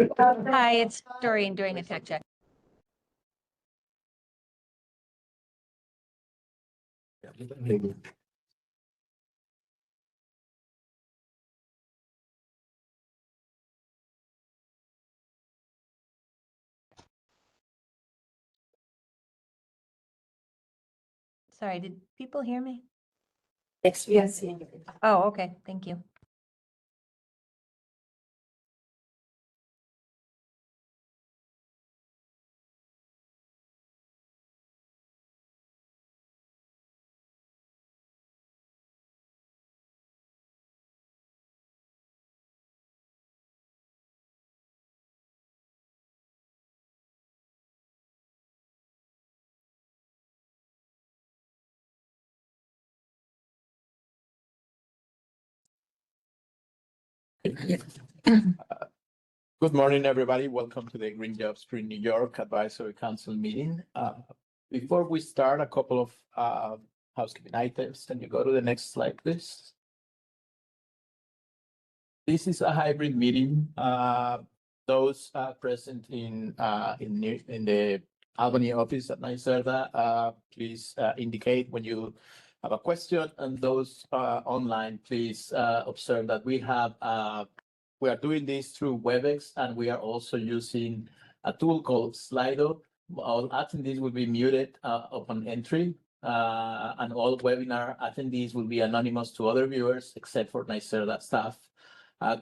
Hi, it's Doreen doing a tech check. Sorry, did people hear me? Yes. Oh, okay, thank you. Good morning, everybody. Welcome to the Green Jobs Green New York Advisory Council meeting. Before we start, a couple of housekeeping items. Can you go to the next slide, please? This is a hybrid meeting. Those present in the Albany office at NYSERDA, please indicate when you have a question, and those online, please observe that we are doing this through WebEx, and we are also using a tool called Slido. All attendees will be muted upon entry, and all webinar attendees will be anonymous to other viewers except for NYSERDA staff.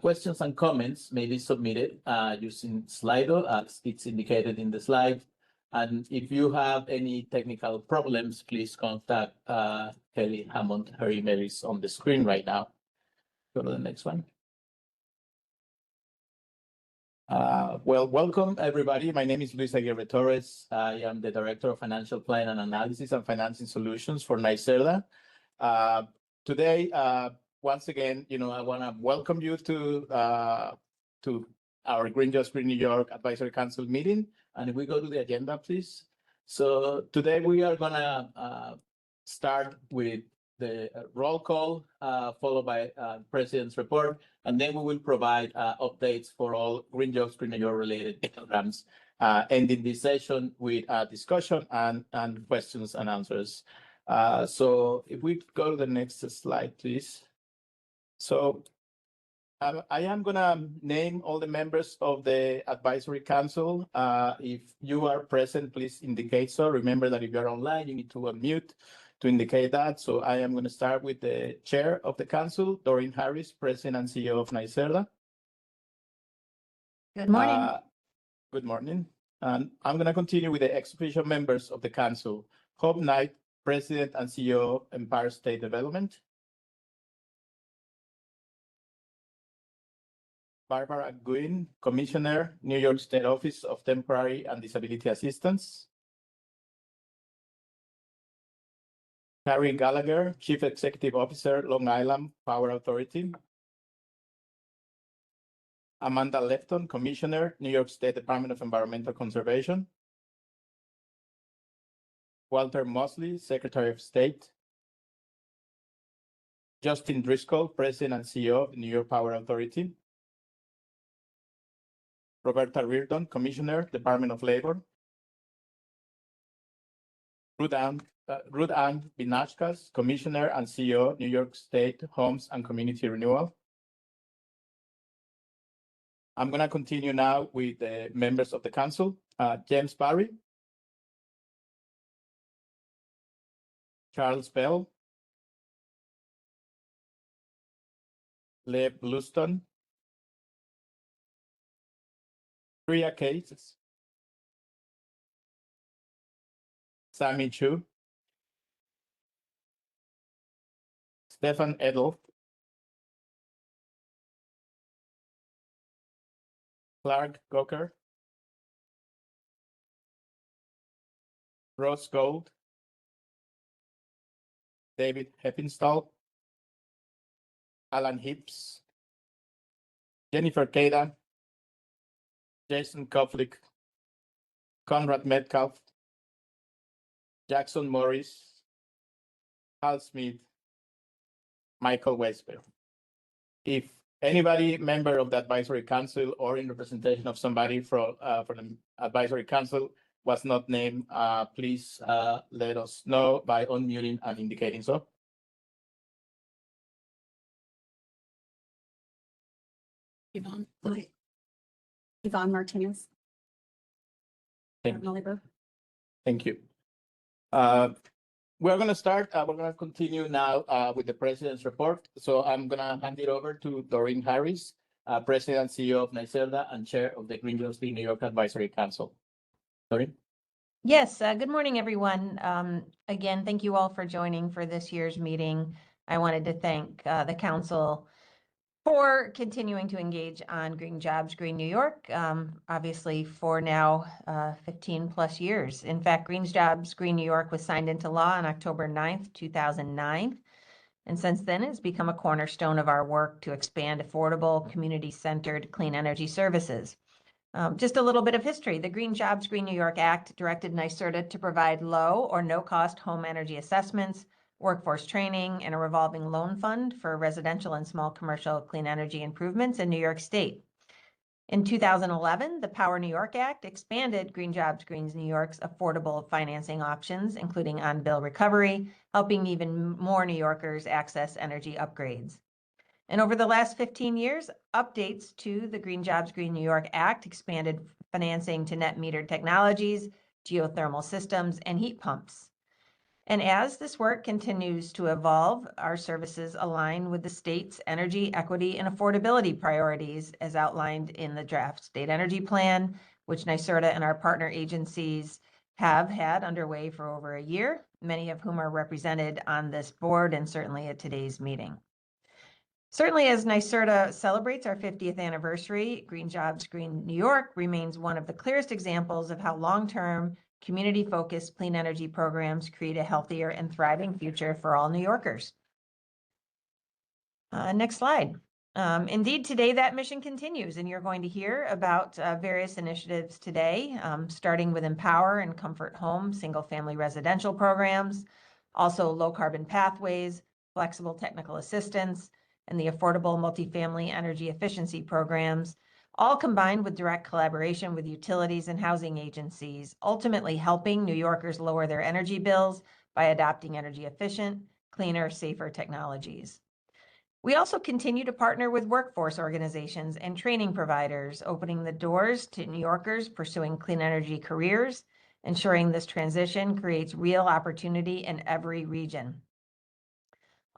Questions and comments may be submitted using Slido as it's indicated in the slide. And if you have any technical problems, please contact Kelly Hammond. Her email is on the screen right now. Go to the next one. Welcome everybody. My name is Luis Aguirre Torres. I am the Director of Financial Plan and Analysis and Financing Solutions for NYSERDA. Today, once again, I want to welcome you to our Green Jobs Green New York Advisory Council meeting. And if we go to the agenda, please. So today we are gonna start with the roll call, followed by President's report, and then we will provide updates for all Green Jobs Green New York related programs, ending this session with a discussion and questions and answers. So if we go to the next slide, please. So I am gonna name all the members of the advisory council. If you are present, please indicate so. Remember that if you're online, you need to unmute to indicate that. So I am gonna start with the chair of the council, Doreen Harris, President and CEO of NYSERDA. Good morning. Good morning. And I'm gonna continue with the ex officio members of the council. Hope Knight, President and CEO of Empire State Development. Barbara Guin, Commissioner, New York State Office of Temporary and Disability Assistance. Carrie Gallagher, Chief Executive Officer, Long Island Power Authority. Amanda Lefton, Commissioner, New York State Department of Environmental Conservation. Walter Mosley, Secretary of State. Justin Driscoll, President and CEO of New York Power Authority. Roberta Reardon, Commissioner, Department of Labor. Ruth Ann Binachkas, Commissioner and CEO, New York State Homes and Community Renewal. I'm going to continue now with the members of the council. James Barry. Charles Bell. Lev Luston. Priya Cates. Sammy Chu. Stefan Edel. Clark Coker. Ross Gold. David Heppenstall. Alan Hips. Jennifer Cada. Jason Koflik. Conrad Metcalf. Jackson Morris. Hal Smith. Michael Westbell. If Anybody member of the advisory council or in representation of somebody from the advisory council was not named, please let us know by unmuting and indicating so. Yvonne. Hi. Yvonne Martinez. Thank Malibu. Thank you. We're going to start. We're going to continue now with the president's report. So I'm going to hand it over to Doreen Harris, President and CEO of NYSERDA and Chair of the Green Jobs New York Advisory Council. Doreen? Yes, good morning, everyone. Again, thank you all for joining for this year's meeting. I wanted to thank the council for continuing to engage on Green Jobs, Green New York, obviously for now 15 plus years. In fact, Green Jobs, Green New York was signed into law on October 9th, 2009. And since then, it's become a cornerstone of our work to expand affordable, community-centered clean energy services. Just a little bit of history. The Green Jobs, Green New York Act directed NYSERDA to provide low or no-cost home energy assessments, workforce training, and a revolving loan fund for residential and small commercial clean energy improvements in New York State. In 2011, the Power New York Act expanded Green Jobs, Green New York's affordable financing options, including on-bill recovery, helping even more New Yorkers access energy upgrades. And over the last 15 years, updates to the Green Jobs, Green New York Act expanded financing to net metered technologies, geothermal systems, and heat pumps. And as this work continues to evolve, our services align with the state's energy, equity, and affordability priorities as outlined in the draft state energy plan, which NYSERDA and our partner agencies have had underway for over a year, many of whom are represented on this board and certainly at today's meeting. Certainly, as NYSERDA celebrates our 50th anniversary, Green Jobs, Green New York remains one of the clearest examples of how long-term, community-focused clean energy programs create a healthier and thriving future for all New Yorkers. Next slide. Indeed, today that mission continues, and you're going to hear about various initiatives today, starting with Empower and Comfort Home single-family residential programs, also low-carbon pathways, flexible technical assistance, and the affordable multifamily energy efficiency programs, all combined with direct collaboration with utilities and housing agencies, ultimately helping New Yorkers lower their energy bills by adopting energy efficient, cleaner, safer technologies. We also continue to partner with workforce organizations and training providers, opening the doors to New Yorkers pursuing clean energy careers, ensuring this transition creates real opportunity in every region.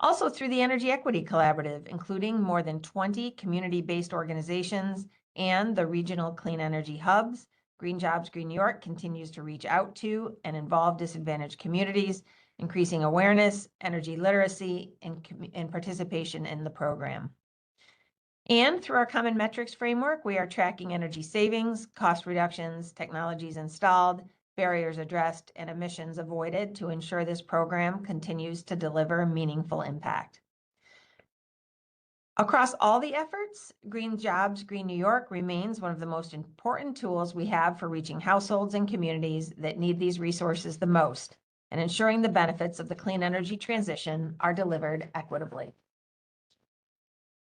Also through the Energy Equity Collaborative, including more than 20 community-based organizations and the regional clean energy hubs, Green Jobs, Green New York continues to reach out to and involve disadvantaged communities, increasing awareness, energy literacy, and participation in the program. And through our common metrics framework, we are tracking energy savings, cost reductions, technologies installed, barriers addressed, and emissions avoided to ensure this program continues to deliver meaningful impact. Across all the efforts, Green Jobs, Green New York remains one of the most important tools we have for reaching households and communities that need these resources the most and ensuring the benefits of the clean energy transition are delivered equitably.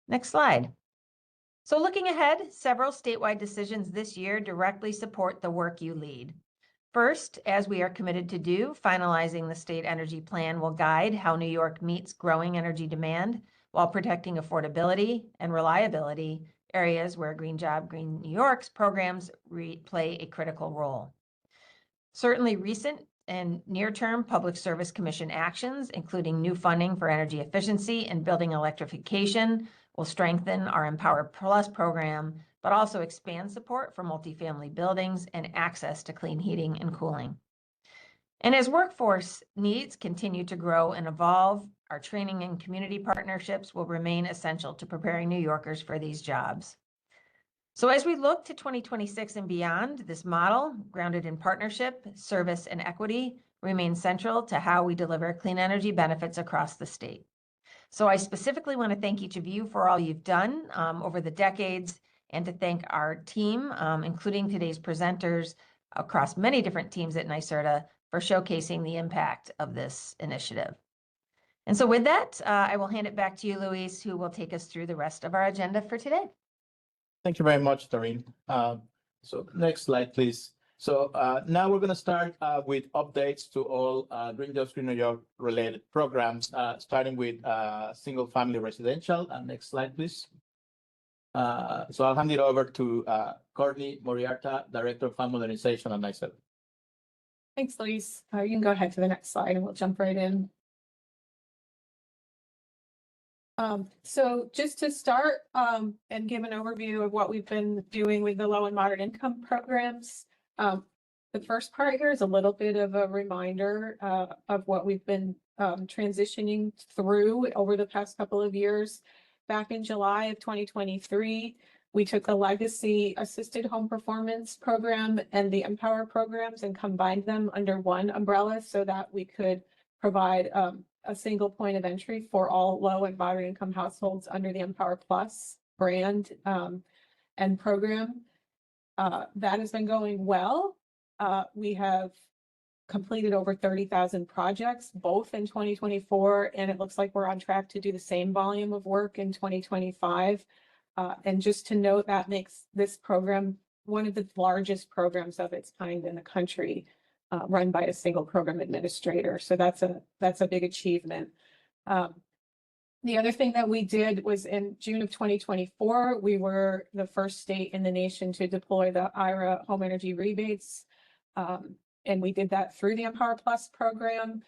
Next slide. So looking ahead, several statewide decisions this year directly support the work you lead. First, as we are committed to do, finalizing the state energy plan will guide how New York meets growing energy demand while protecting affordability and reliability, areas where Green Job, Green New York's programs play a critical role. Certainly recent and near-term Public Service Commission actions, including new funding for energy efficiency and building electrification, will strengthen our Empower Plus program, but also expand support for multifamily buildings and access to clean heating and cooling. And as workforce needs continue to grow and evolve, our training and community partnerships will remain essential to preparing New Yorkers for these jobs. So as we look to 2026 and beyond, this model, grounded in partnership, service, and equity, remains central to how we deliver clean energy benefits across the state. So I specifically want to thank each of you for all you've done over the decades, and to thank our team, including today's presenters across many different teams at NYSERDA, for showcasing the impact of this initiative. And so with that, I will hand it back to you, Luis, who will take us through the rest of our agenda for today. Thank you very much, Doreen. So next slide, please. So now we're going to start with updates to all Green Jobs Green New York related programs, starting with single family residential. Next slide, please. So I'll hand it over to Courtney Moriarty, Director of Farm Modernization at NYSERDA. Thanks, Luis. You can go ahead to the next slide and we'll jump right in. So just to start and give an overview of what we've been doing with the low and moderate income programs. The first part here is a little bit of a reminder of what we've been transitioning through over the past couple of years. Back in July of 2023, we took the Legacy Assisted Home Performance Program and the Empower programs and combined them under one umbrella so that we could provide a single point of entry for all low and moderate income households under the Empower Plus brand and program. That has been going well. We have completed over 30,000 projects, both in 2024, and it looks like we're on track to do the same volume of work in 2025. And just to note, that makes this program one of the largest programs of its kind in the country, run by a single program administrator. So that's a big achievement. The other thing that we did was in June of 2024, we were the first state in the nation to deploy the IRA home energy rebates. And we did that through the Empower Plus program,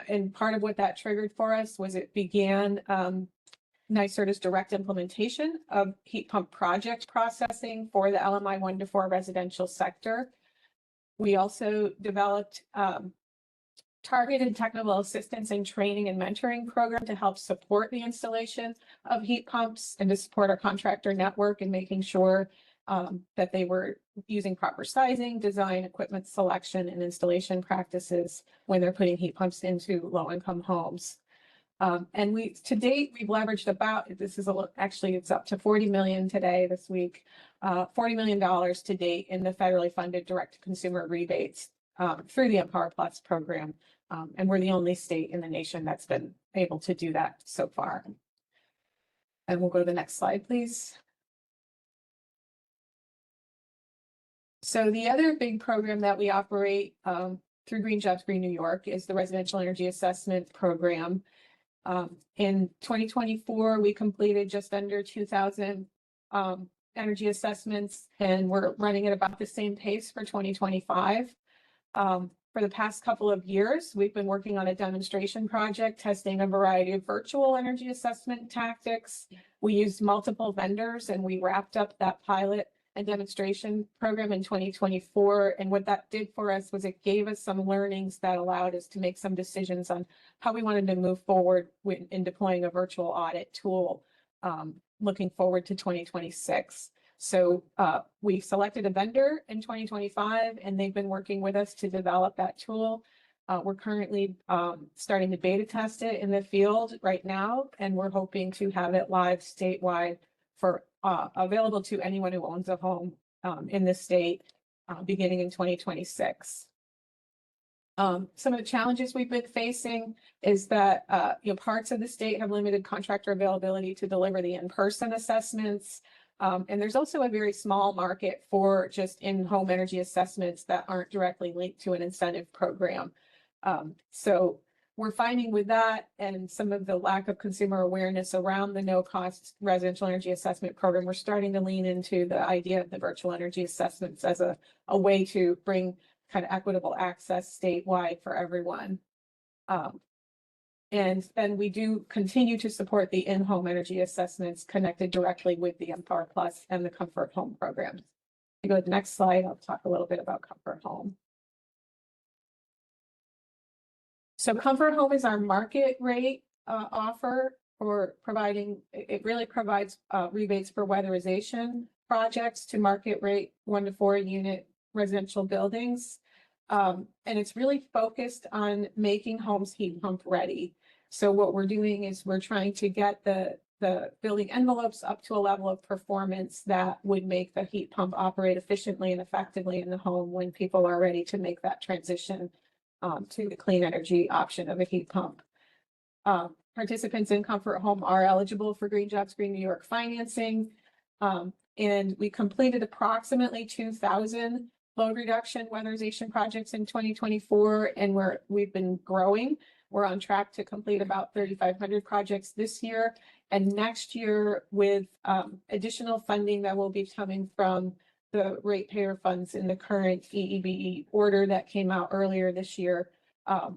and part of what that triggered for us was it began NYSERDA's direct implementation of heat pump project processing for the LMI 1 to 4 residential sector. We also developed targeted technical assistance and training and mentoring program to help support the installation of heat pumps and to support our contractor network and making sure that they were using proper sizing, design, equipment selection, and installation practices when they're putting heat pumps into low-income homes. And to date, we've leveraged it's up to 40 million today, this week, $40 million to date in the federally funded direct-to-consumer rebates through the Empower Plus program. And we're the only state in the nation that's been able to do that so far. And we'll go to the next slide, please. So the other big program that we operate through Green Jobs Green New York is the Residential Energy Assessment Program. In 2024, we completed just under 2,000 energy assessments, and we're running at about the same pace for 2025. For the past couple of years, we've been working on a demonstration project testing a variety of virtual energy assessment tactics. We used multiple vendors, and we wrapped up that pilot and demonstration program in 2024. And what that did for us was it gave us some learnings that allowed us to make some decisions on how we wanted to move forward in deploying a virtual audit tool, looking forward to 2026. So we selected a vendor in 2025, and they've been working with us to develop that tool. We're currently starting to beta test it in the field right now, and we're hoping to have it live statewide for available to anyone who owns a home in the state beginning in 2026. Some of the challenges we've been facing is that parts of the state have limited contractor availability to deliver the in-person assessments. And there's also a very small market for just in-home energy assessments that aren't directly linked to an incentive program. So we're finding with that and some of the lack of consumer awareness around the no-cost residential energy assessment program, we're starting to lean into the idea of the virtual energy assessments as a way to bring kind of equitable access statewide for everyone. And then we do continue to support the in-home energy assessments connected directly with the Empower Plus and the Comfort Home programs. If you go to the next slide, I'll talk a little bit about Comfort Home. So Comfort Home is our market rate offer for providing, it really provides rebates for weatherization projects to market rate 1 to 4 unit residential buildings. And it's really focused on making homes heat pump ready. So what we're doing is we're trying to get the building envelopes up to a level of performance that would make the heat pump operate efficiently and effectively in the home when people are ready to make that transition to the clean energy option of a heat pump. Participants in Comfort Home are eligible for Green Jobs, Green New York financing. And we completed approximately 2,000 load reduction weatherization projects in 2024, and we've been growing. We're on track to complete about 3,500 projects this year. And next year, with additional funding that will be coming from the ratepayer funds in the current EEBE order that came out earlier this year,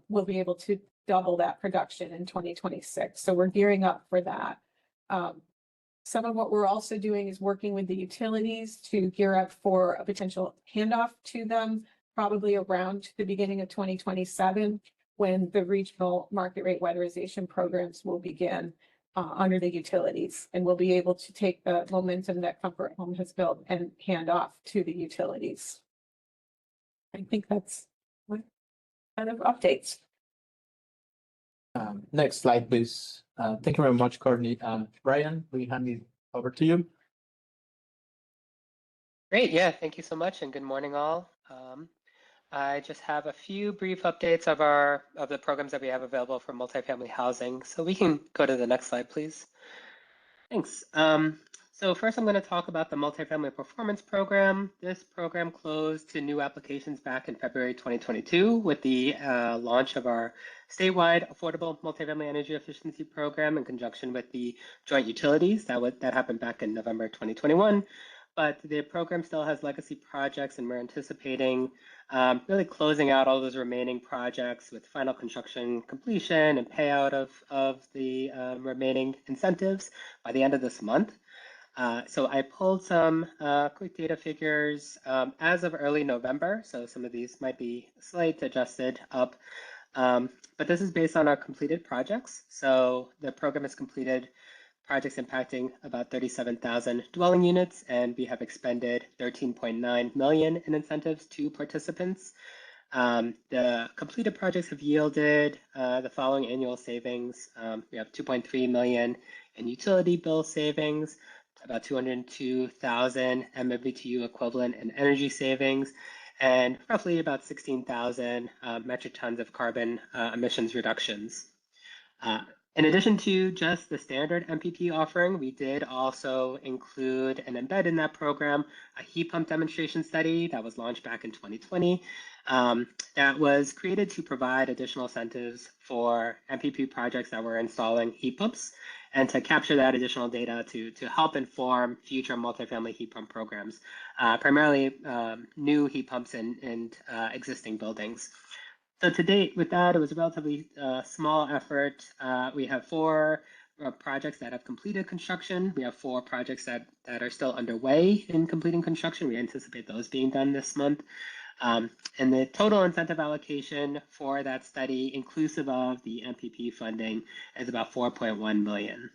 we'll be able to double that production in 2026. So we're gearing up for that. Some of what we're also doing is working with the utilities to gear up for a potential handoff to them, probably around the beginning of 2027, when the regional market rate weatherization programs will begin under the utilities. And we'll be able to take the momentum that Comfort Home has built and hand off to the utilities. I think that's my kind of updates. Next slide, please. Thank you very much, Courtney. Brian, we hand it over to you. Great, yeah, thank you so much, and good morning, all. I just have a few brief updates of the programs that we have available for multifamily housing. So we can go to the next slide, please. Thanks. So first, I'm going to talk about the multifamily performance program. This program closed to new applications back in February 2022 with the launch of our statewide affordable multifamily energy efficiency program in conjunction with the joint utilities. That happened back in November 2021. But the program still has legacy projects, and we're anticipating really closing out all those remaining projects with final construction completion and payout of the remaining incentives by the end of this month. So I pulled some quick data figures as of early November. So some of these might be slightly adjusted up, but this is based on our completed projects. So the program has completed projects impacting about 37,000 dwelling units, and we have expended 13.9 million in incentives to participants. The completed projects have yielded the following annual savings. We have 2.3 million in utility bill savings, about 202,000 MMBTU equivalent in energy savings, and roughly about 16,000 metric tons of carbon emissions reductions. In addition to just the standard MPP offering, we did also include and embed in that program a heat pump demonstration study that was launched back in 2020 that was created to provide additional incentives for MPP projects that were installing heat pumps, and to capture that additional data to help inform future multifamily heat pump programs, primarily new heat pumps in existing buildings. So to date, with that, it was a relatively small effort. We have 4 projects that have completed construction. We have 4 projects that are still underway in completing construction. We anticipate those being done this month. And the total incentive allocation for that study, inclusive of the MPP funding, is about 4.1 million.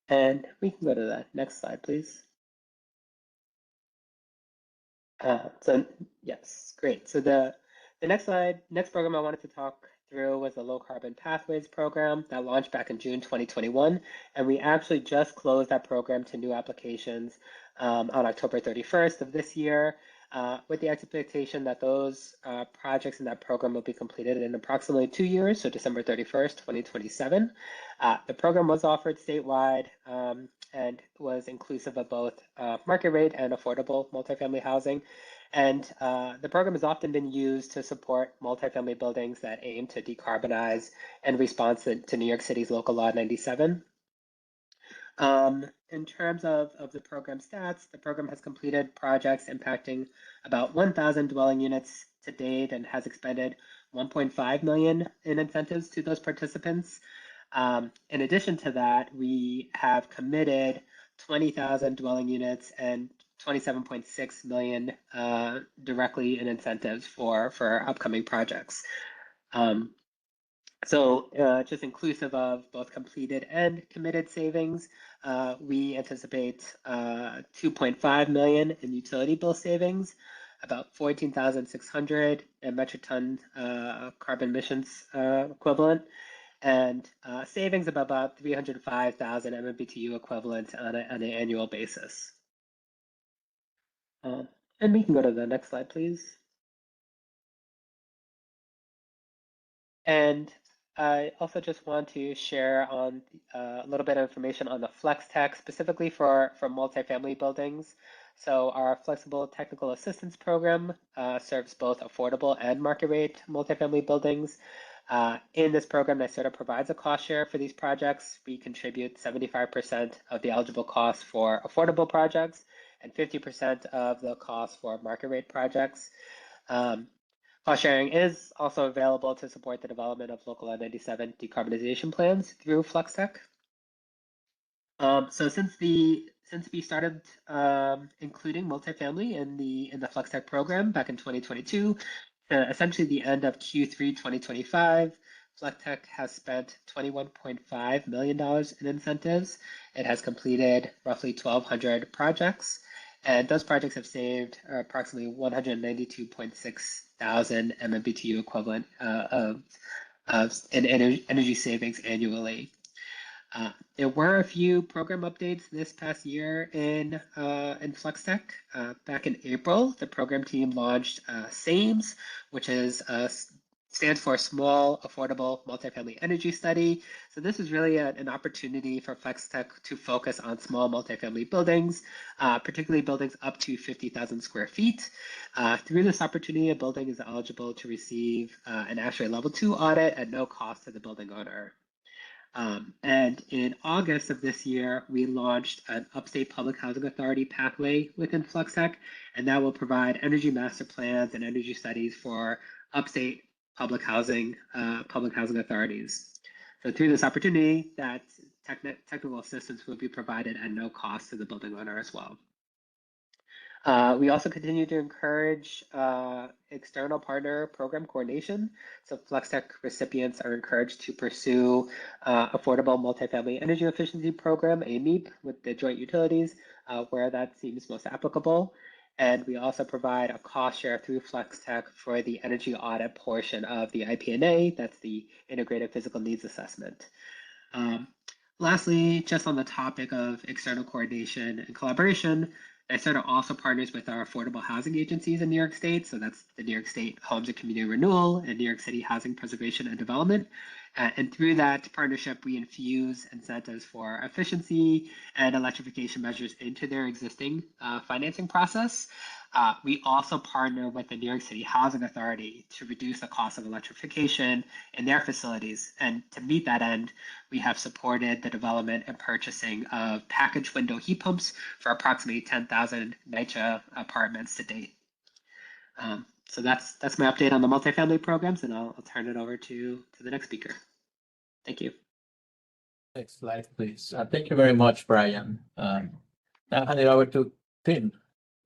And we can go to the next slide, please. So yes, great. So the next program I wanted to talk through was the Low Carbon Pathways program that launched back in June 2021. And we actually just closed that program to new applications on October 31st of this year, with the expectation that those projects in that program will be completed in approximately 2 years, so December 31st, 2027. The program was offered statewide and was inclusive of both market rate and affordable multifamily housing. And the program has often been used to support multifamily buildings that aim to decarbonize in response to New York City's Local Law 97. In terms of the program stats, the program has completed projects impacting about 1,000 dwelling units to date and has expended 1.5 million in incentives to those participants. In addition to that, we have committed 20,000 dwelling units and 27.6 million directly in incentives for upcoming projects. So just inclusive of both completed and committed savings, we anticipate 2.5 million in utility bill savings, about 14,600 metric ton carbon emissions equivalent, and savings of about 305,000 MMBTU equivalent on an annual basis. And we can go to the next slide, please. And I also just want to share on a little bit of information on the Flex Tech specifically for multifamily buildings. So our flexible technical assistance program serves both affordable and market rate multifamily buildings. In this program, NYSERDA provides a cost share for these projects. We contribute 75% of the eligible cost for affordable projects and 50% of the cost for market rate projects. Cost sharing is also available to support the development of local N97 decarbonization plans through FlexTech. So since we started including multifamily in the FlexTech program back in 2022, essentially the end of Q3 2025, FlexTech has spent $21.5 million in incentives. It has completed roughly 1,200 projects, and those projects have saved approximately 192.6 thousand MMBTU equivalent in energy savings annually. There were a few program updates this past year in FlexTech. Back in April, the program team launched SAMES, which stands for Small Affordable Multifamily Energy Study. So this is really an opportunity for FlexTech to focus on small multifamily buildings, particularly buildings up to 50,000 square feet. Through this opportunity, a building is eligible to receive an ASHRAE Level 2 audit at no cost to the building owner. And in August of this year, we launched an Upstate Public Housing Authority pathway within FlexTech, and that will provide energy master plans and energy studies for upstate public housing authorities. So through this opportunity, that technical assistance will be provided at no cost to the building owner as well. We also continue to encourage external partner program coordination. So FlexTech recipients are encouraged to pursue Affordable Multifamily Energy Efficiency Program, AMEP, with the joint utilities where that seems most applicable. And we also provide a cost share through FlexTech for the energy audit portion of the IPNA, that's the Integrated Physical Needs Assessment. Lastly, just on the topic of external coordination and collaboration, NYSERDA also partners with our affordable housing agencies in New York State. So that's the New York State Homes and Community Renewal and New York City Housing Preservation and Development. And through that partnership, we infuse incentives for efficiency and electrification measures into their existing financing process. We also partner with the New York City Housing Authority to reduce the cost of electrification in their facilities. And to meet that end, we have supported the development and purchasing of packaged window heat pumps for approximately 10,000 NYCHA apartments to date. So that's my update on the multifamily programs, and I'll turn it over to the next speaker. Thank you. Next slide, please. Thank you very much, Brian. Now hand it over to Tim,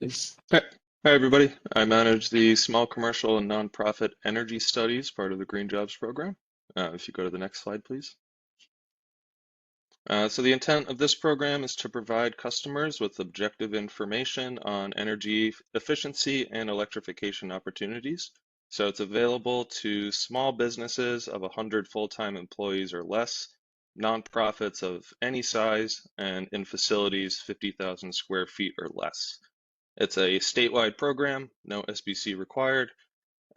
please. Hi, everybody. I manage the small commercial and nonprofit energy studies part of the Green Jobs program. If you go to the next slide, please. So the intent of this program is to provide customers with objective information on energy efficiency and electrification opportunities. So it's available to small businesses of 100 full-time employees or less, nonprofits of any size, and in facilities 50,000 square feet or less. It's a statewide program, no SBC required.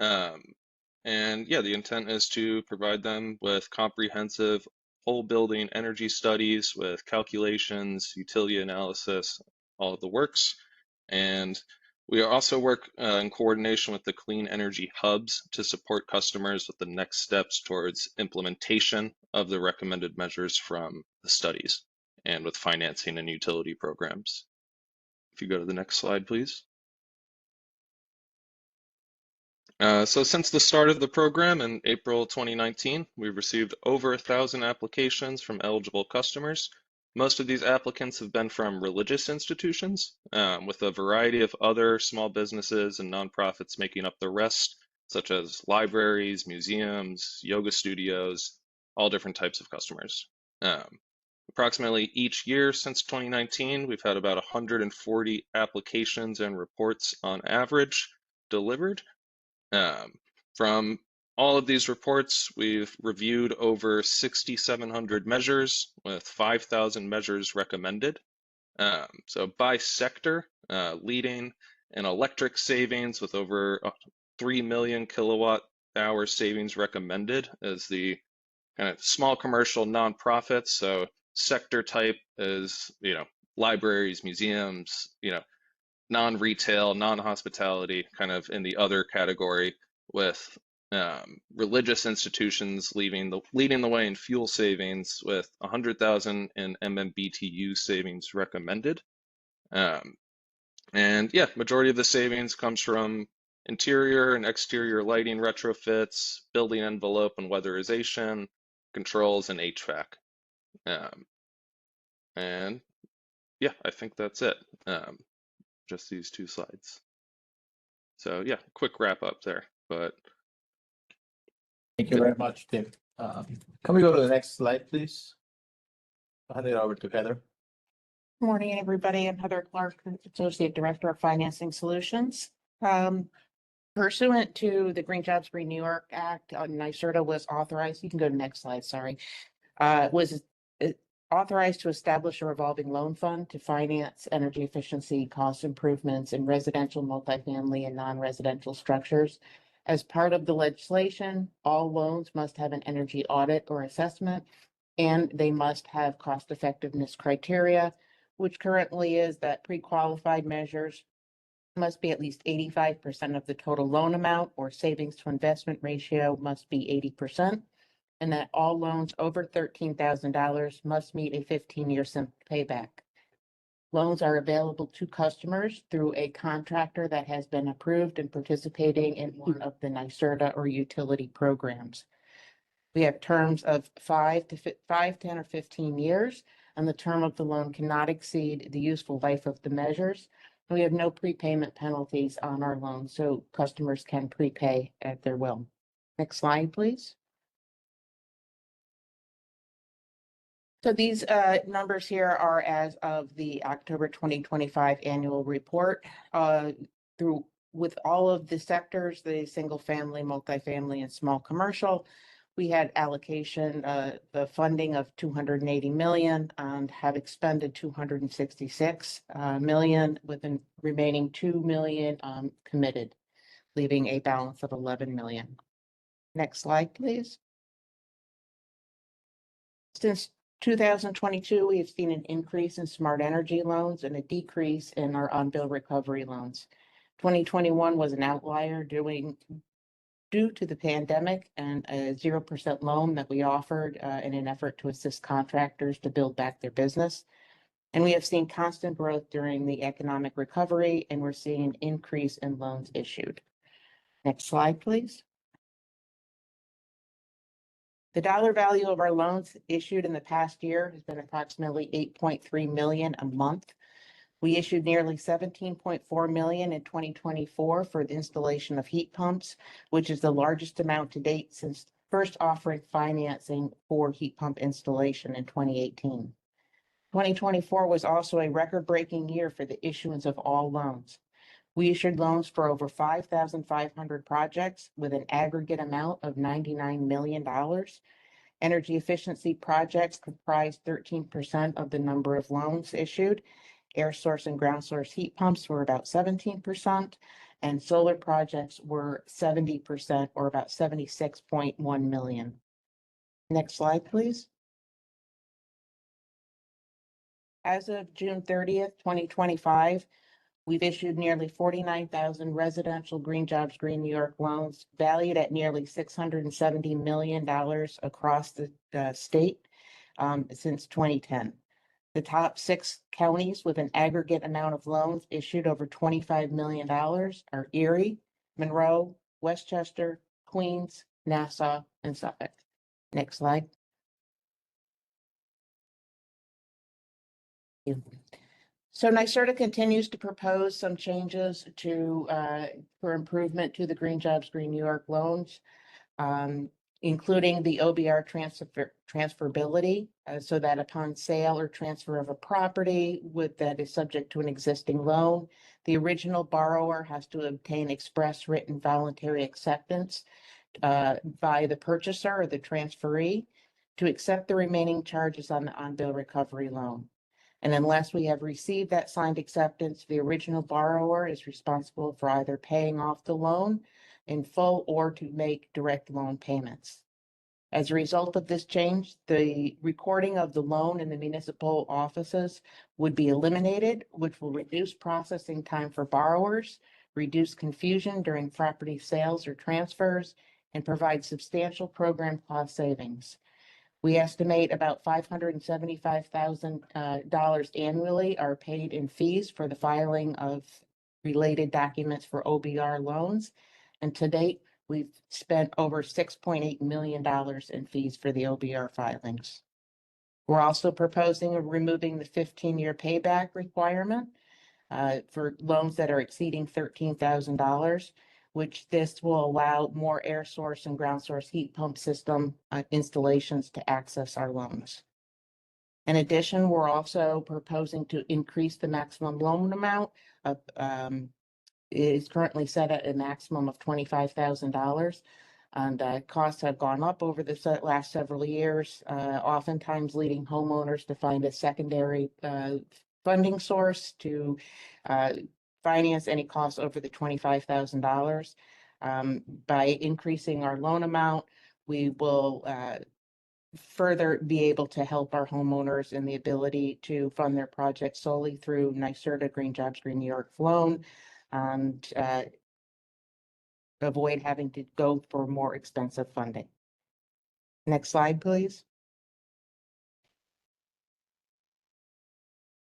And yeah, the intent is to provide them with comprehensive whole building energy studies with calculations, utility analysis, all of the works. And we also work in coordination with the clean energy hubs to support customers with the next steps towards implementation of the recommended measures from the studies and with financing and utility programs. If you go to the next slide, please. So since the start of the program in April 2019, we've received over 1,000 applications from eligible customers. Most of these applicants have been from religious institutions, with a variety of other small businesses and nonprofits making up the rest, such as libraries, museums, yoga studios, all different types of customers. Approximately each year since 2019, we've had about 140 applications and reports on average delivered. From all of these reports, we've reviewed over 6,700 measures with 5,000 measures recommended. So by sector, leading in electric savings with over 3 million kilowatt hour savings recommended is the kind of small commercial nonprofits. So sector type is, libraries, museums, non-retail, non-hospitality, kind of in the other category, with religious institutions leading the way in fuel savings with 100,000 in MMBTU savings recommended. And yeah, majority of the savings comes from interior and exterior lighting retrofits, building envelope and weatherization, controls, and HVAC. And yeah, I think that's it. Just these 2 slides. So yeah, quick wrap up there, but Thank you very much, Tim. Can we go to the next slide, please? I'll hand it over to Heather. Morning, everybody. I'm Heather Clark, Associate Director of Financing Solutions. Pursuant to the Green Jobs Green New York Act, NYSERDA was authorized, you can go to the next slide, sorry, was authorized to establish a revolving loan fund to finance energy efficiency cost improvements in residential, multifamily, and non-residential structures. As part of the legislation, all loans must have an energy audit or assessment, and they must have cost effectiveness criteria, which currently is that pre-qualified measures must be at least 85% of the total loan amount, or savings to investment ratio must be 80%, and that all loans over $13,000 must meet a 15-year simple payback. Loans are available to customers through a contractor that has been approved and participating in one of the NYSERDA or utility programs. We have terms of 5, 10, or 15 years, and the term of the loan cannot exceed the useful life of the measures. And we have no prepayment penalties on our loans, so customers can prepay at their will. Next slide, please. So these numbers here are as of the October 2025 annual report. With all of the sectors, the single family, multifamily, and small commercial, we had allocation, the funding of 280 million, and have expended 266 million, with the remaining 2 million committed, leaving a balance of 11 million. Next slide, please. Since 2022, we have seen an increase in smart energy loans and a decrease in our on-bill recovery loans. 2021 was an outlier due to the pandemic and a 0% loan that we offered in an effort to assist contractors to build back their business. And we have seen constant growth during the economic recovery, and we're seeing an increase in loans issued. Next slide, please. The dollar value of our loans issued in the past year has been approximately 8.3 million a month. We issued nearly 17.4 million in 2024 for the installation of heat pumps, which is the largest amount to date since first offering financing for heat pump installation in 2018. 2024 was also a record-breaking year for the issuance of all loans. We issued loans for over 5,500 projects with an aggregate amount of $99 million. Energy efficiency projects comprised 13% of the number of loans issued. Air source and ground source heat pumps were about 17%, and solar projects were 70%, or about 76.1 million. Next slide, please. As of June 30th, 2025, we've issued nearly 49,000 residential Green Jobs Green New York loans valued at nearly $670 million across the state since 2010. The top 6 counties with an aggregate amount of loans issued over $25 million are Erie, Monroe, Westchester, Queens, Nassau, and Suffolk. Next slide. So NYSERDA continues to propose some changes for improvement to the Green Jobs Green New York loans, including the OBR transferability, so that upon sale or transfer of a property that is subject to an existing loan, the original borrower has to obtain express written voluntary acceptance by the purchaser or the transferee to accept the remaining charges on the on-bill recovery loan. And unless we have received that signed acceptance, the original borrower is responsible for either paying off the loan in full or to make direct loan payments. As a result of this change, the recording of the loan in the municipal offices would be eliminated, which will reduce processing time for borrowers, reduce confusion during property sales or transfers, and provide substantial program cost savings. We estimate about $575,000 annually are paid in fees for the filing of related documents for OBR loans. And to date, we've spent over $6.8 million in fees for the OBR filings. We're also proposing of removing the 15-year payback requirement for loans that are exceeding $13,000, which this will allow more air source and ground source heat pump system installations to access our loans. In addition, we're also proposing to increase the maximum loan amount of is currently set at a maximum of $25,000. And costs have gone up over the last several years, oftentimes leading homeowners to find a secondary funding source to finance any costs over the $25,000. By increasing our loan amount, we will further be able to help our homeowners in the ability to fund their projects solely through NYSERDA Green Jobs Green New York loan and avoid having to go for more expensive funding. Next slide, please.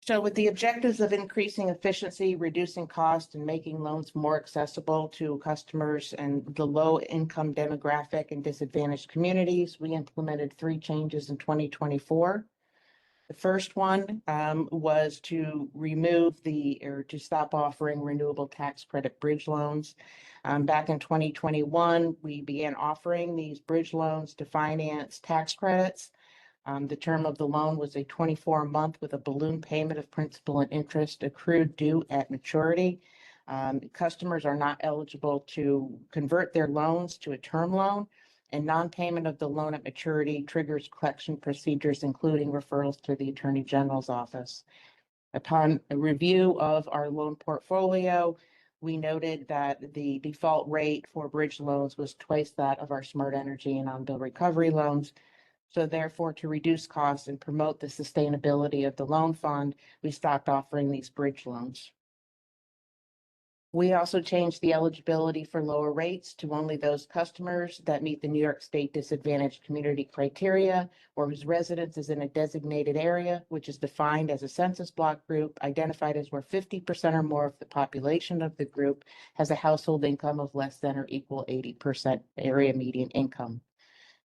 So with the objectives of increasing efficiency, reducing cost, and making loans more accessible to customers and the low-income demographic and disadvantaged communities, we implemented 3 changes in 2024. The first one was to to stop offering renewable tax credit bridge loans. Back in 2021, we began offering these bridge loans to finance tax credits. The term of the loan was a 24-month with a balloon payment of principal and interest accrued due at maturity. Customers are not eligible to convert their loans to a term loan, and non-payment of the loan at maturity triggers collection procedures, including referrals to the Attorney General's office. Upon a review of our loan portfolio, we noted that the default rate for bridge loans was twice that of our smart energy and on-bill recovery loans. So therefore, to reduce costs and promote the sustainability of the loan fund, we stopped offering these bridge loans. We also changed the eligibility for lower rates to only those customers that meet the New York State Disadvantaged Community criteria or whose residence is in a designated area, which is defined as a census block group identified as where 50% or more of the population of the group has a household income of less than or equal 80% area median income.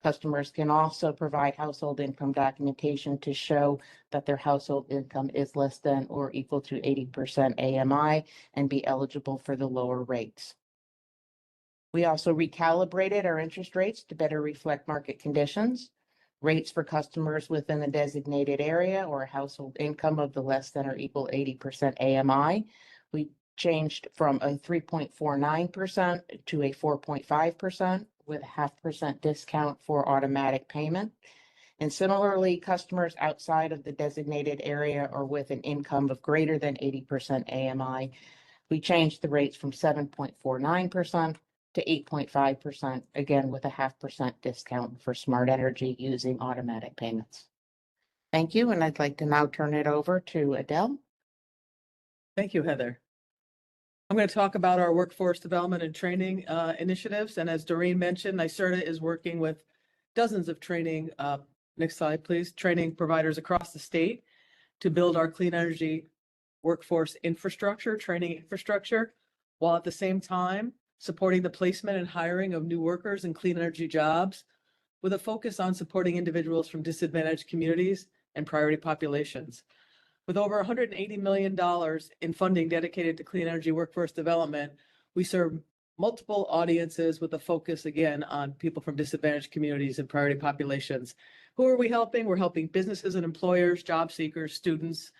Customers can also provide household income documentation to show that their household income is less than or equal to 80% AMI and be eligible for the lower rates. We also recalibrated our interest rates to better reflect market conditions. Rates for customers within the designated area or a household income of the less than or equal 80% AMI. We changed from a 3.49% to a 4.5%. With a 0.5% discount for automatic payment. And similarly, customers outside of the designated area or with an income of greater than 80% AMI, we changed the rates from 7.49% to 8.5%, again with a 0.5% discount for smart energy using automatic payments. Thank you, and I'd like to now turn it over to Adele. Thank you, Heather. I'm going to talk about our workforce development and training initiatives. And as Doreen mentioned, NYSERDA is working with dozens of training, next slide, please, training providers across the state to build our clean energy workforce infrastructure, training infrastructure, while at the same time supporting the placement and hiring of new workers in clean energy jobs with a focus on supporting individuals from disadvantaged communities and priority populations. With over $180 million in funding dedicated to clean energy workforce development, we serve multiple audiences with a focus, again, on people from disadvantaged communities and priority populations. Who are we helping? We're helping businesses and employers, job seekers, students,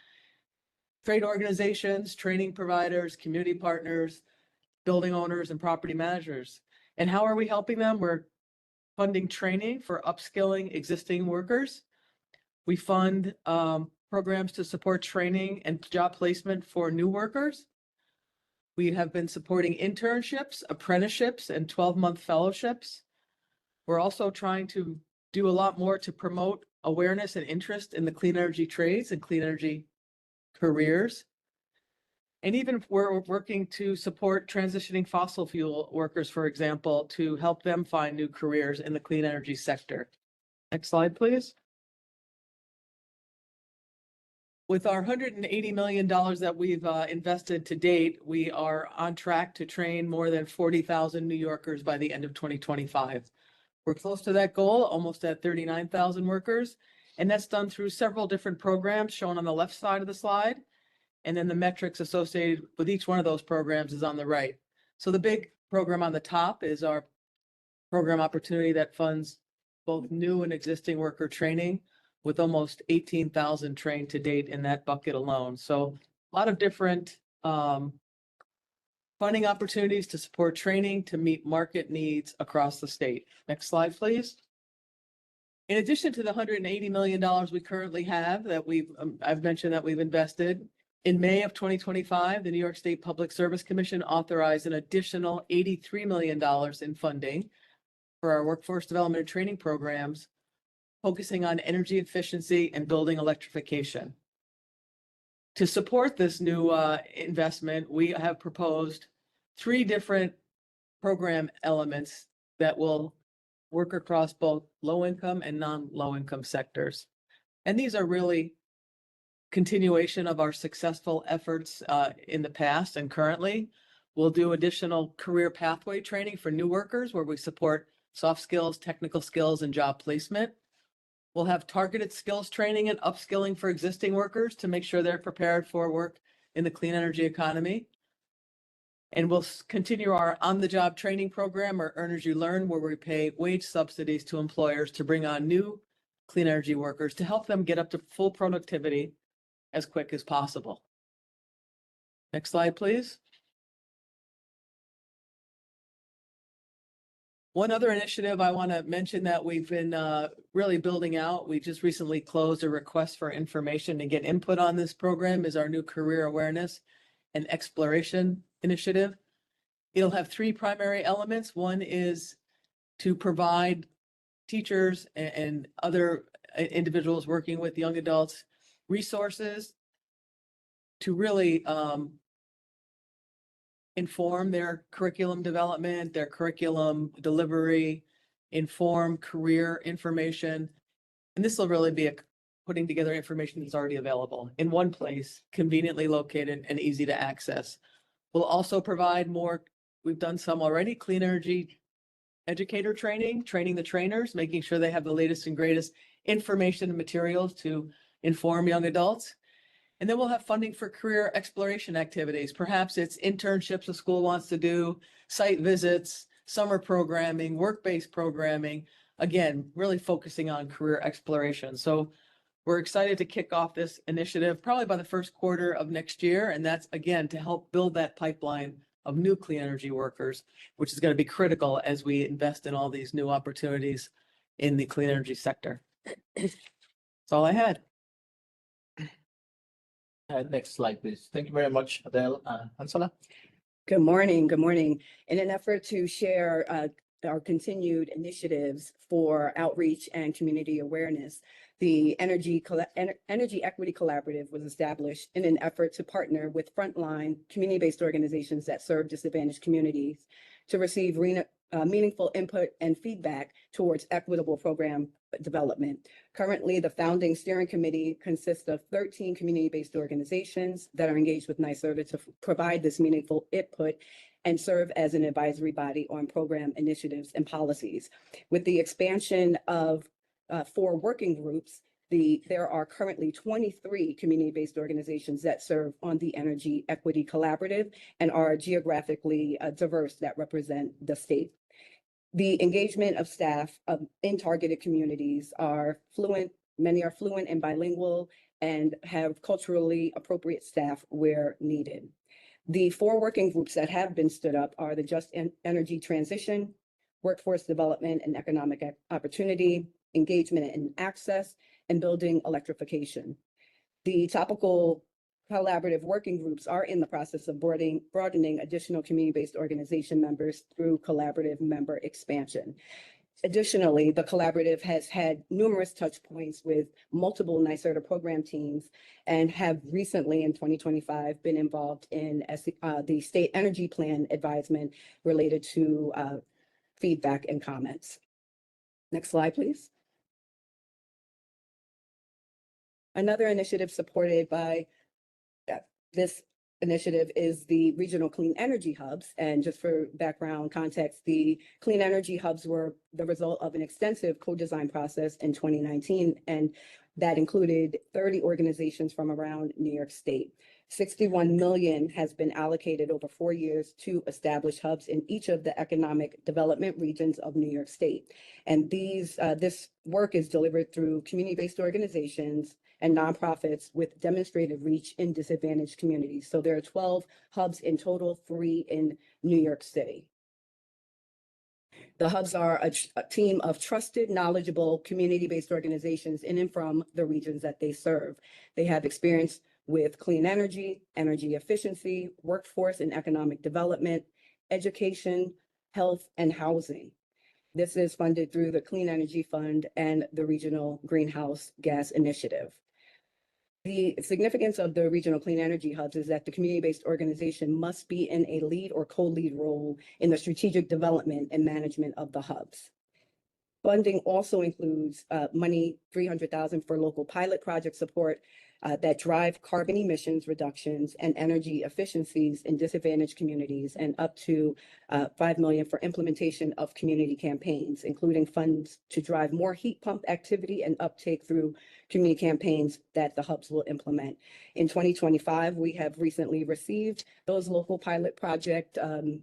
trade organizations, training providers, community partners, building owners, and property managers. And how are we helping them? We're funding training for upskilling existing workers. We fund programs to support training and job placement for new workers. We have been supporting internships, apprenticeships, and 12-month fellowships. We're also trying to do a lot more to promote awareness and interest in the clean energy trades and clean energy careers. And even we're working to support transitioning fossil fuel workers, for example, to help them find new careers in the clean energy sector. Next slide, please. With our $180 million that we've invested to date, we are on track to train more than 40,000 New Yorkers by the end of 2025. We're close to that goal, almost at 39,000 workers, and that's done through several different programs shown on the left side of the slide. And then the metrics associated with each one of those programs is on the right. So the big program on the top is our program opportunity that funds both new and existing worker training, with almost 18,000 trained to date in that bucket alone. So a lot of different funding opportunities to support training to meet market needs across the state. Next slide, please. In addition to the $180 million we currently have that I've mentioned that we've invested, in May of 2025, the New York State Public Service Commission authorized an additional $83 million in funding for our workforce development and training programs, focusing on energy efficiency and building electrification. To support this new investment, we have proposed 3 different program elements that will work across both low-income and non-low-income sectors. And these are really continuation of our successful efforts in the past and currently. We'll do additional career pathway training for new workers where we support soft skills, technical skills, and job placement. We'll have targeted skills training and upskilling for existing workers to make sure they're prepared for work in the clean energy economy. And we'll continue our on-the-job training program, or Earn As You Learn, where we pay wage subsidies to employers to bring on new clean energy workers to help them get up to full productivity as quick as possible. Next slide, please. One other initiative I want to mention that we've been really building out, we just recently closed a request for information to get input on this program, is our new career awareness and exploration initiative. It'll have 3 primary elements. One is to provide teachers and other individuals working with young adults resources to really inform their curriculum development, their curriculum delivery, inform career information. And this will really be putting together information that's already available in one place, conveniently located and easy to access. We'll also provide more, we've done some already, clean energy educator training, training the trainers, making sure they have the latest and greatest information and materials to inform young adults. And then we'll have funding for career exploration activities. Perhaps it's internships a school wants to do, site visits, summer programming, work-based programming, again, really focusing on career exploration. So we're excited to kick off this initiative probably by the first quarter of next year. And that's, again, to help build that pipeline of new clean energy workers, which is going to be critical as we invest in all these new opportunities in the clean energy sector. That's all I had. Next slide, please. Thank you very much, Adele. Angela? Good morning. Good morning. In an effort to share our continued initiatives for outreach and community awareness, the Energy Equity Collaborative was established in an effort to partner with frontline community-based organizations that serve disadvantaged communities to receive meaningful input and feedback towards equitable program development. Currently, the founding steering committee consists of 13 community-based organizations that are engaged with NYSERDA to provide this meaningful input and serve as an advisory body on program initiatives and policies. With the expansion of 4 working groups, there are currently 23 community-based organizations that serve on the Energy Equity Collaborative and are geographically diverse that represent the state. The engagement of staff in targeted communities are fluent, many are fluent and bilingual and have culturally appropriate staff where needed. The 4 working groups that have been stood up are the Just Energy Transition, Workforce Development and Economic Opportunity, Engagement and Access, and Building Electrification. The topical collaborative working groups are in the process of broadening additional community-based organization members through collaborative member expansion. Additionally, the collaborative has had numerous touch points with multiple NYSERDA program teams and have recently in 2025 been involved in the state energy plan advisement related to feedback and comments. Next slide, please. Another initiative supported by this initiative is the regional clean energy hubs. And just for background context, the clean energy hubs were the result of an extensive co-design process in 2019, and that included 30 organizations from around New York State. 61 million has been allocated over 4 years to establish hubs in each of the economic development regions of New York State. And this work is delivered through community-based organizations and nonprofits with demonstrated reach in disadvantaged communities. So there are 12 hubs in total, 3 in New York City. The hubs are a team of trusted, knowledgeable, community-based organizations in and from the regions that they serve. They have experience with clean energy, energy efficiency, workforce and economic development, education, health, and housing. This is funded through the Clean Energy Fund and the Regional Greenhouse Gas Initiative. The significance of the regional clean energy hubs is that the community-based organization must be in a lead or co-lead role in the strategic development and management of the hubs. Funding also includes money, $300,000 for local pilot project support that drive carbon emissions reductions and energy efficiencies in disadvantaged communities, and up to $5 million for implementation of community campaigns, including funds to drive more heat pump activity and uptake through community campaigns that the hubs will implement. In 2025, we have recently received those local pilot project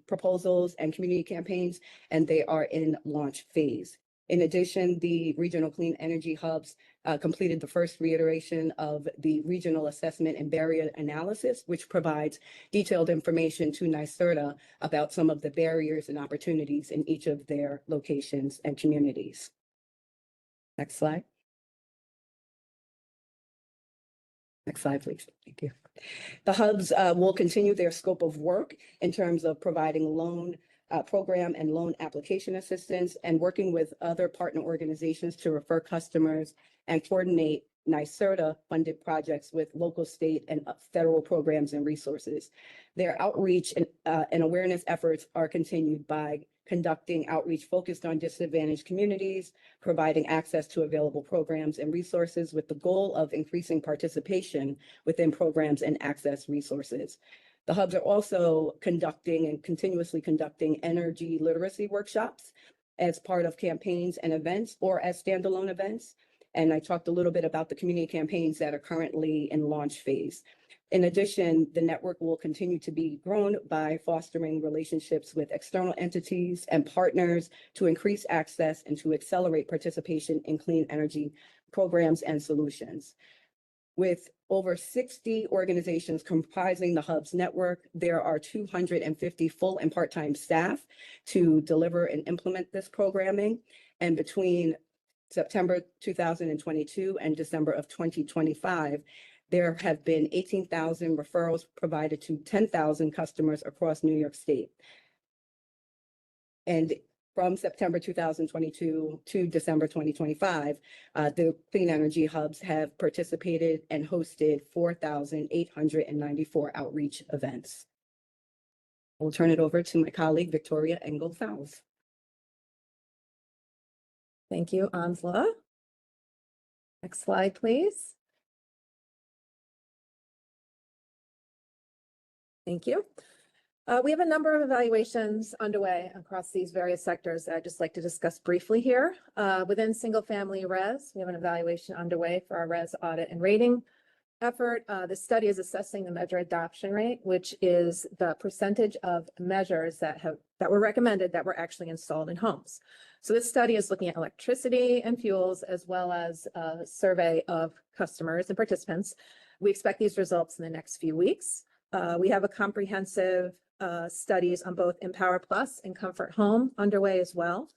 proposals and community campaigns, and they are in launch phase. In addition, the regional clean energy hubs completed the first reiteration of the regional assessment and barrier analysis, which provides detailed information to NYSERDA about some of the barriers and opportunities in each of their locations and communities. Next slide. Next slide, please. Thank you. The hubs will continue their scope of work in terms of providing loan program and loan application assistance, and working with other partner organizations to refer customers and coordinate NYSERDA funded projects with local, state, and federal programs and resources. Their outreach and awareness efforts are continued by conducting outreach focused on disadvantaged communities, providing access to available programs and resources with the goal of increasing participation within programs and access resources. The hubs are also conducting and continuously conducting energy literacy workshops as part of campaigns and events or as standalone events. And I talked a little bit about the community campaigns that are currently in launch phase. In addition, the network will continue to be grown by fostering relationships with external entities and partners to increase access and to accelerate participation in clean energy programs and solutions. With over 60 organizations comprising the hubs network, there are 250 full and part-time staff to deliver and implement this programming. And between September 2022 and December of 2025, there have been 18,000 referrals provided to 10,000 customers across New York State. And from September 2022 to December 2025, the clean energy hubs have participated and hosted 4,894 outreach events. We'll turn it over to my colleague, Victoria Engel-Fowles. Thank you, Ansla. Next slide, please. Thank you. We have a number of evaluations underway across these various sectors that I'd just like to discuss briefly here. Within single-family res, we have an evaluation underway for our res audit and rating effort. The study is assessing the measure adoption rate, which is the percentage of measures that were recommended that were actually installed in homes. So this study is looking at electricity and fuels, as well as a survey of customers and participants. We expect these results in the next few weeks. We have a comprehensive studies on both Empower Plus and Comfort Home underway as well.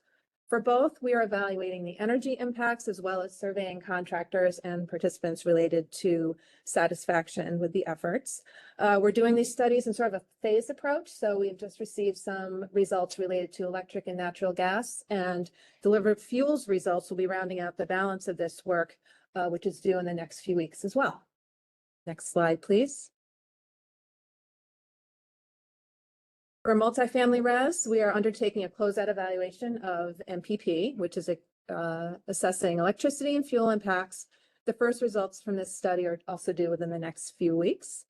For both, we are evaluating the energy impacts as well as surveying contractors and participants related to satisfaction with the efforts. We're doing these studies in sort of a phased approach. So we've just received some results related to electric and natural gas, and delivered fuels results will be rounding out the balance of this work, which is due in the next few weeks as well. Next slide, please. For multifamily res, we are undertaking a closeout evaluation of MPP, which is assessing electricity and fuel impacts. The first results from this study are also due within the next few weeks.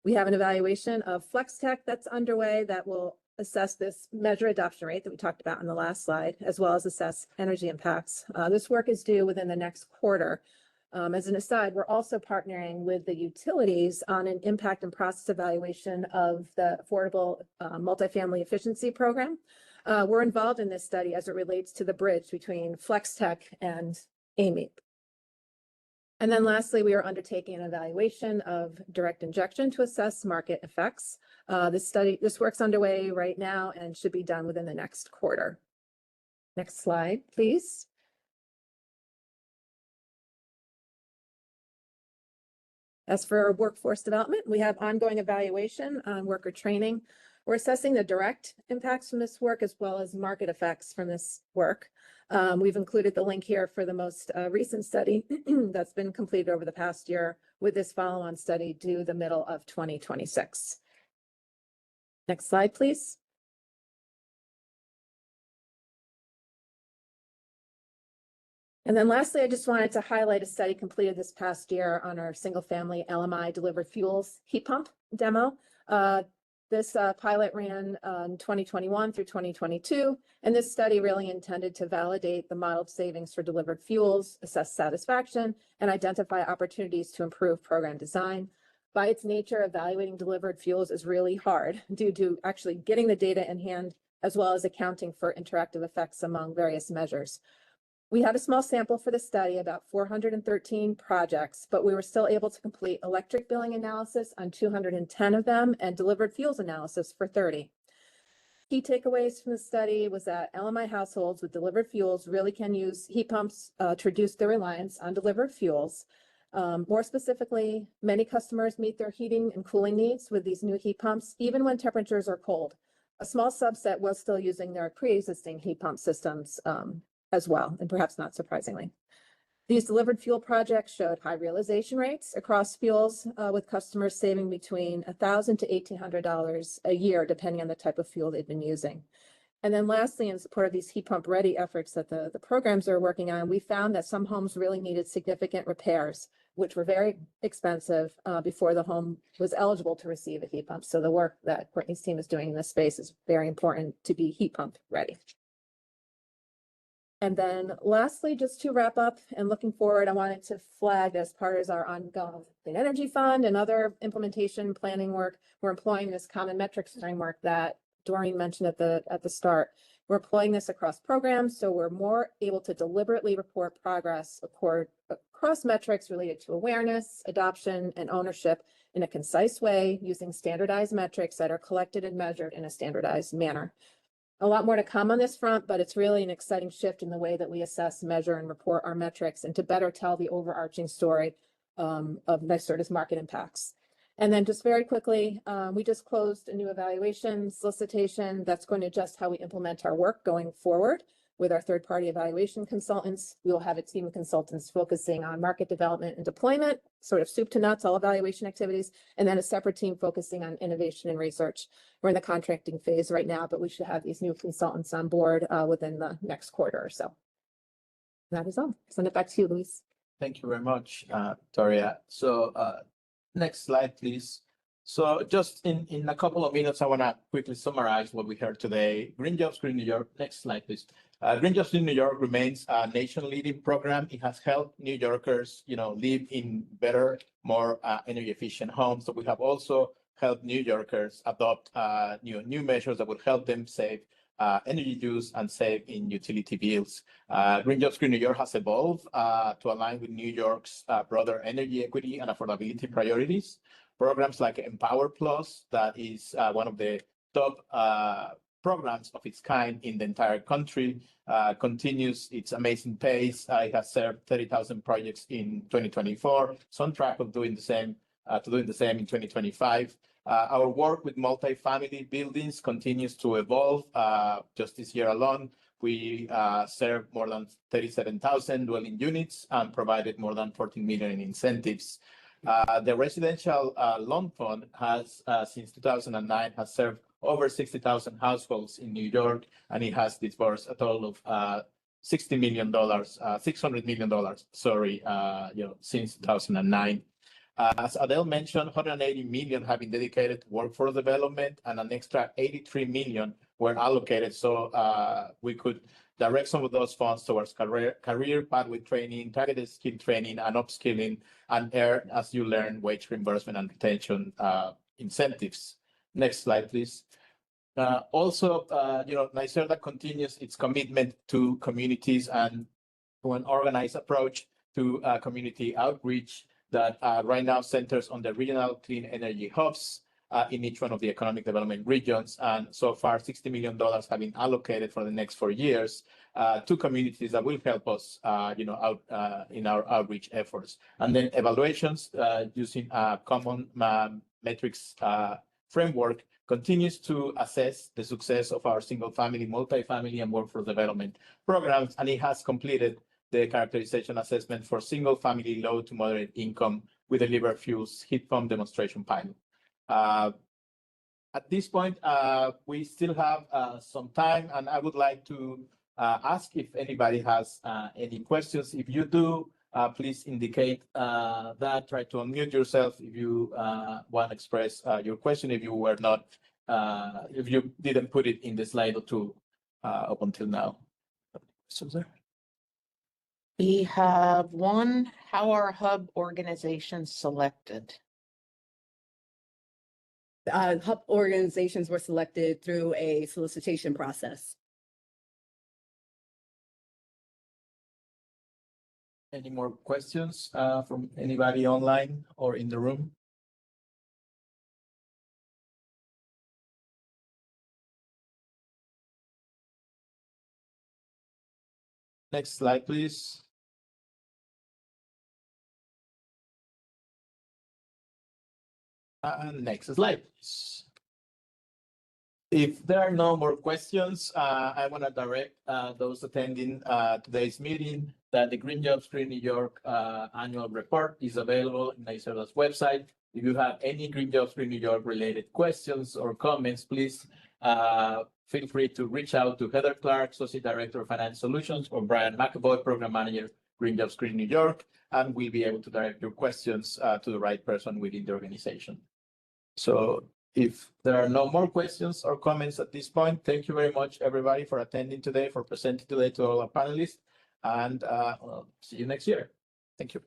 We have an evaluation of FlexTech that's underway that will assess this measure adoption rate that we talked about in the last slide, as well as assess energy impacts. This work is due within the next quarter. As an aside, we're also partnering with the utilities on an impact and process evaluation of the Affordable Multifamily Efficiency Program. We're involved in this study as it relates to the bridge between FlexTech and AMEP. And then lastly, we are undertaking an evaluation of direct injection to assess market effects. This work's underway right now and should be done within the next quarter. Next slide, please. As for workforce development, we have ongoing evaluation on worker training. We're assessing the direct impacts from this work as well as market effects from this work. We've included the link here for the most recent study that's been completed over the past year, with this follow-on study due the middle of 2026. Next slide, please. And then lastly, I just wanted to highlight a study completed this past year on our single-family LMI delivered fuels heat pump demo. This pilot ran in 2021 through 2022, and this study really intended to validate the modeled savings for delivered fuels, assess satisfaction, and identify opportunities to improve program design. By its nature, evaluating delivered fuels is really hard due to actually getting the data in hand, as well as accounting for interactive effects among various measures. We had a small sample for the study, about 413 projects, but we were still able to complete electric billing analysis on 210 of them and delivered fuels analysis for 30. Key takeaways from the study was that LMI households with delivered fuels really can use heat pumps to reduce their reliance on delivered fuels. More specifically, many customers meet their heating and cooling needs with these new heat pumps, even when temperatures are cold. A small subset was still using their pre-existing heat pump systems as well, and perhaps not surprisingly. These delivered fuel projects showed high realization rates across fuels, with customers saving between $1,000 to $1,800 a year, depending on the type of fuel they've been using. And then lastly, in support of these heat pump ready efforts that the programs are working on, we found that some homes really needed significant repairs, which were very expensive before the home was eligible to receive a heat pump. So the work that Courtney's team is doing in this space is very important to be heat pump ready. And then lastly, just to wrap up and looking forward, I wanted to flag as part of our ongoing Clean Energy Fund and other implementation planning work, we're employing this common metrics framework that Doreen mentioned at the start. We're employing this across programs, so we're more able to deliberately report progress across metrics related to awareness, adoption, and ownership in a concise way using standardized metrics that are collected and measured in a standardized manner. A lot more to come on this front, but it's really an exciting shift in the way that we assess, measure, and report our metrics, and to better tell the overarching story of NYSERDA's market impacts. And then just very quickly, we just closed a new evaluation solicitation that's going to adjust how we implement our work going forward with our third-party evaluation consultants. We will have a team of consultants focusing on market development and deployment, sort of soup to nuts, all evaluation activities, and then a separate team focusing on innovation and research. We're in the contracting phase right now, but we should have these new consultants on board within the next quarter or so. That is all. Send it back to you, Luis. Thank you very much, Victoria. So next slide, please. So just in a couple of minutes, I want to quickly summarize what we heard today. Green Jobs, Green New York. Next slide, please. Green Jobs in New York remains a nation-leading program. It has helped New Yorkers, live in better, more energy-efficient homes. So we have also helped New Yorkers adopt new measures that would help them save energy use and save in utility bills. Green Jobs, Green New York has evolved to align with New York's broader energy equity and affordability priorities. Programs like Empower Plus, that is one of the top programs of its kind in the entire country, continues its amazing pace. It has served 30,000 projects in 2024. It's on track of doing the same in 2025. Our work with multifamily buildings continues to evolve. Just this year alone, we served more than 37,000 dwelling units and provided more than 14 million in incentives. The residential loan fund has, since 2009, has served over 60,000 households in New York, and it has disbursed a total of $600 million, since 2009. As Adele mentioned, 180 million have been dedicated to workforce development, and an extra 83 million were allocated so we could direct some of those funds towards career pathway training, targeted skill training, and upskilling, and earn as you learn wage reimbursement and retention incentives. Next slide, please. Also, NYSERDA continues its commitment to communities and to an organized approach to community outreach that right now centers on the regional clean energy hubs in each one of the economic development regions. And so far, $60 million have been allocated for the next 4 years to communities that will help us, in our outreach efforts. And then evaluations using a common metrics framework continues to assess the success of our single-family, multifamily, and workforce development programs, and it has completed the characterization assessment for single-family low to moderate income with the liver fuels heat pump demonstration pilot. At this point, we still have some time, and I would like to ask if anybody has any questions. If you do, please indicate that. Try to unmute yourself if you want to express your question. If you didn't put it in the slide or two up until now. So there. We have one. How are hub organizations selected? Hub organizations were selected through a solicitation process. Any more questions from anybody online or in the room? Next slide, please. Next slide, please. If there are no more questions, I want to direct those attending today's meeting that the Green Jobs Green New York annual report is available in NYSERDA's website. If you have any Green Jobs Green New York related questions or comments, please feel free to reach out to Heather Clark, Associate Director of Finance Solutions, or Brian McAvoy, Program Manager, Green Jobs Green New York, and we'll be able to direct your questions to the right person within the organization. So if there are no more questions or comments at this point, thank you very much, everybody, for attending today, for presenting today to all our panelists, and see you next year. Thank you.